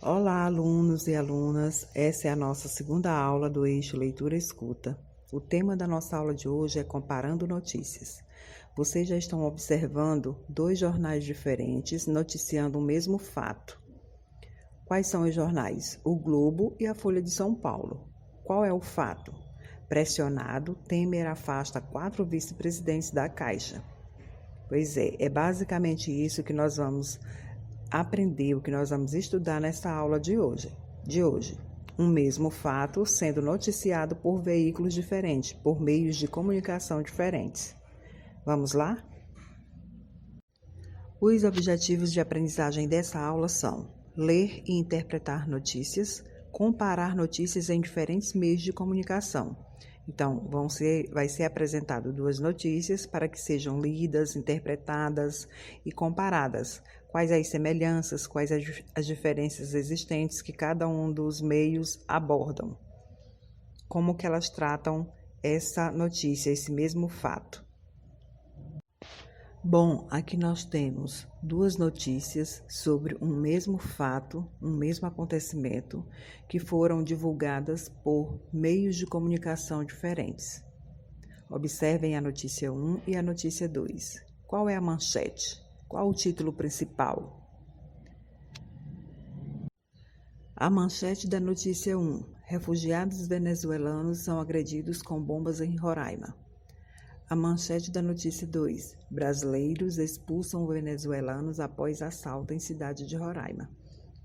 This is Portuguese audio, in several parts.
Olá, alunos e alunas. Essa é a nossa segunda aula do eixo Leitura-Escuta. O tema da nossa aula de hoje é Comparando Notícias. Vocês já estão observando dois jornais diferentes noticiando o mesmo fato. Quais são os jornais? O Globo e a Folha de São Paulo. Qual é o fato? Pressionado, Temer afasta 4 vice-presidentes da Caixa. Pois é basicamente isso que nós vamos aprender, o que nós vamos estudar nessa aula de hoje. Um mesmo fato sendo noticiado por veículos diferentes, por meios de comunicação diferentes. Vamos lá? Os objetivos de aprendizagem dessa aula são ler e interpretar notícias, comparar notícias em diferentes meios de comunicação. Então, vai ser apresentado 2 notícias para que sejam lidas, interpretadas e comparadas. Quais as semelhanças, quais as diferenças existentes que cada um dos meios abordam. Como que elas tratam essa notícia, esse mesmo fato. Bom, aqui nós temos 2 notícias sobre um mesmo fato, um mesmo acontecimento, que foram divulgadas por meios de comunicação diferentes. Observem a notícia 1 e a notícia 2. Qual é a manchete? Qual o título principal? A manchete da notícia 1. Refugiados venezuelanos são agredidos com bombas em Roraima. A manchete da notícia 2. Brasileiros expulsam venezuelanos após assalto em cidade de Roraima.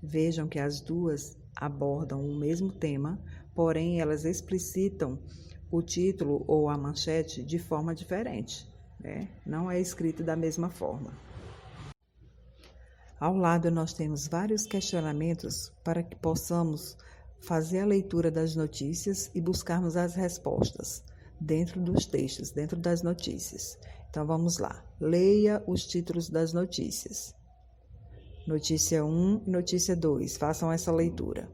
Vejam que as duas abordam o mesmo tema, porém elas explicitam o título ou a manchete de forma diferente, né? Não é escrito da mesma forma. Ao lado nós temos vários questionamentos para que possamos fazer a leitura das notícias e buscarmos as respostas dentro dos textos, dentro das notícias. Então, vamos lá. Leia os títulos das notícias. Notícia 1 e notícia 2. Façam essa leitura.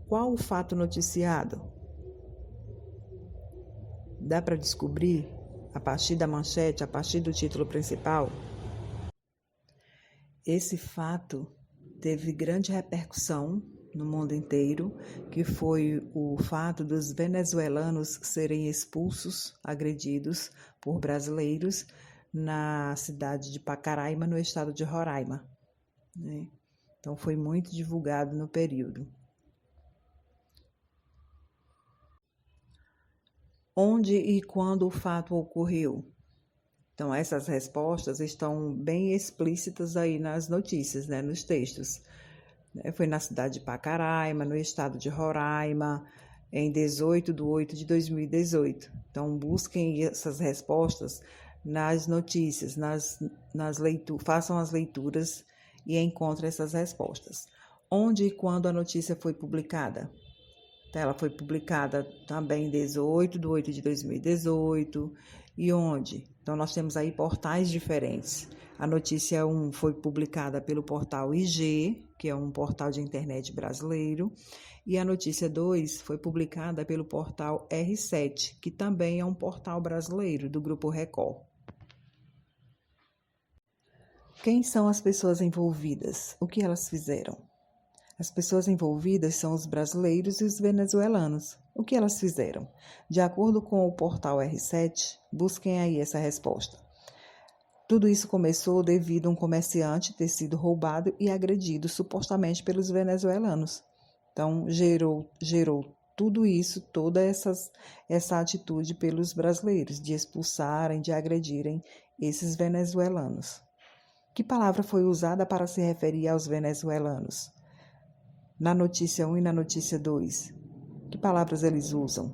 Qual o fato noticiado? Dá para descobrir a partir da manchete, a partir do título principal? Esse fato teve grande repercussão no mundo inteiro, que foi o fato dos venezuelanos serem expulsos, agredidos por brasileiros na cidade de Pacaraima, no estado de Roraima, né? Então, foi muito divulgado no período. Onde e quando o fato ocorreu? Então, essas respostas estão bem explícitas aí nas notícias, né, nos textos. Foi na cidade de Pacaraima, no estado de Roraima, em 18/8/2018. Então, busquem essas respostas nas notícias, façam as leituras e encontrem essas respostas. Onde e quando a notícia foi publicada? Então, ela foi publicada também em 18/8/2018. E onde? Então, nós temos aí portais diferentes. A notícia 1 foi publicada pelo portal IG, que é um portal de internet brasileiro, e a notícia 2 foi publicada pelo portal R7, que também é um portal brasileiro, do Grupo Record. Quem são as pessoas envolvidas? O que elas fizeram? As pessoas envolvidas são os brasileiros e os venezuelanos. O que elas fizeram? De acordo com o portal R7, busquem aí essa resposta. Tudo isso começou devido a um comerciante ter sido roubado e agredido supostamente pelos venezuelanos. Então, gerou tudo isso, toda essa atitude pelos brasileiros de expulsarem, de agredirem esses venezuelanos. Que palavra foi usada para se referir aos venezuelanos? Na notícia 1 e na notícia 2, que palavras eles usam?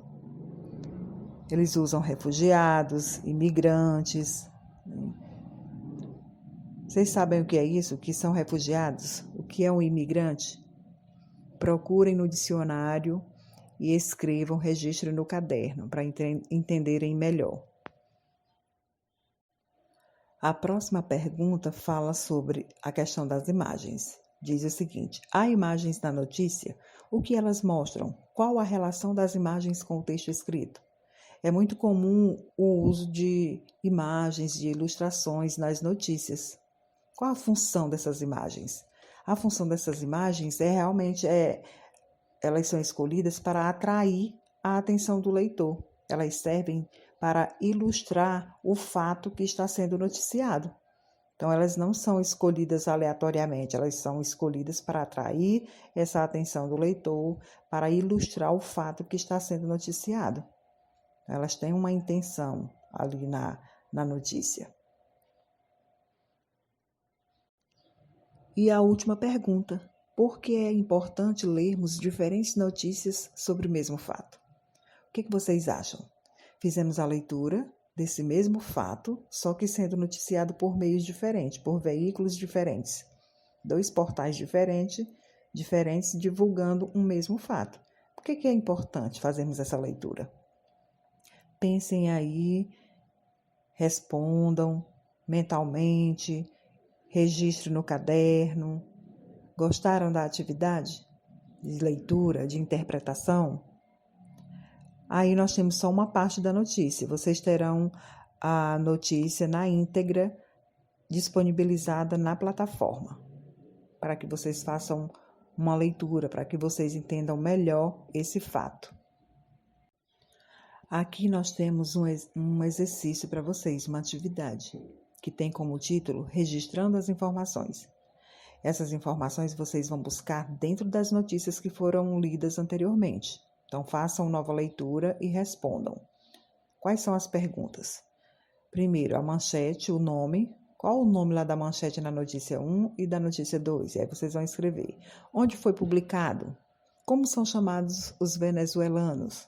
Eles usam refugiados, imigrantes. Vocês sabem o que é isso? O que são refugiados? O que é um imigrante? Procurem no dicionário e escrevam, registrem no caderno para entenderem melhor. A próxima pergunta fala sobre a questão das imagens. Diz o seguinte: há imagens na notícia? O que elas mostram? Qual a relação das imagens com o texto escrito? É muito comum o uso de imagens, de ilustrações nas notícias. Qual a função dessas imagens? A função dessas imagens elas são escolhidas para atrair a atenção do leitor. Elas servem para ilustrar o fato que está sendo noticiado. Então, elas não são escolhidas aleatoriamente, elas são escolhidas para atrair essa atenção do leitor, para ilustrar o fato que está sendo noticiado. Elas têm uma intenção ali na notícia. E a última pergunta: por que é importante lermos diferentes notícias sobre o mesmo fato? O que vocês acham? Fizemos a leitura desse mesmo fato, só que sendo noticiado por meios diferentes, por veículos diferentes. 2 portais diferentes divulgando um mesmo fato. Por que é importante fazermos essa leitura? Pensem aí, respondam mentalmente, registre no caderno. Gostaram da atividade de leitura, de interpretação? Aí nós temos só uma parte da notícia. Vocês terão a notícia na íntegra disponibilizada na plataforma, para que vocês façam uma leitura, para que vocês entendam melhor esse fato. Aqui nós temos um exercício para vocês, uma atividade, que tem como título Registrando as Informações. Essas informações vocês vão buscar dentro das notícias que foram lidas anteriormente. Então, façam nova leitura e respondam. Quais são as perguntas? Primeiro, a manchete, o nome. Qual o nome lá da manchete na notícia 1 e da notícia 2? E aí vocês vão escrever. Onde foi publicado? Como são chamados os venezuelanos?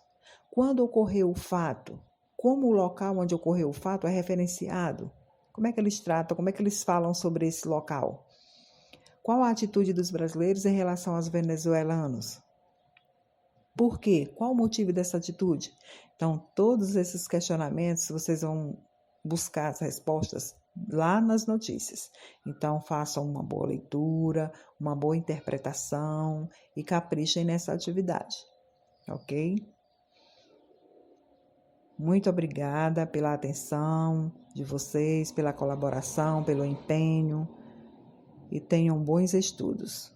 Quando ocorreu o fato? Como o local onde ocorreu o fato é referenciado? Como é que eles tratam? Como é que eles falam sobre esse local? Qual a atitude dos brasileiros em relação aos venezuelanos? Por quê? Qual o motivo dessa atitude? Então, todos esses questionamentos, vocês vão buscar as respostas lá nas notícias. Então, façam uma boa leitura, uma boa interpretação e caprichem nessa atividade, ok? Muito obrigada pela atenção de vocês, pela colaboração, pelo empenho e tenham bons estudos.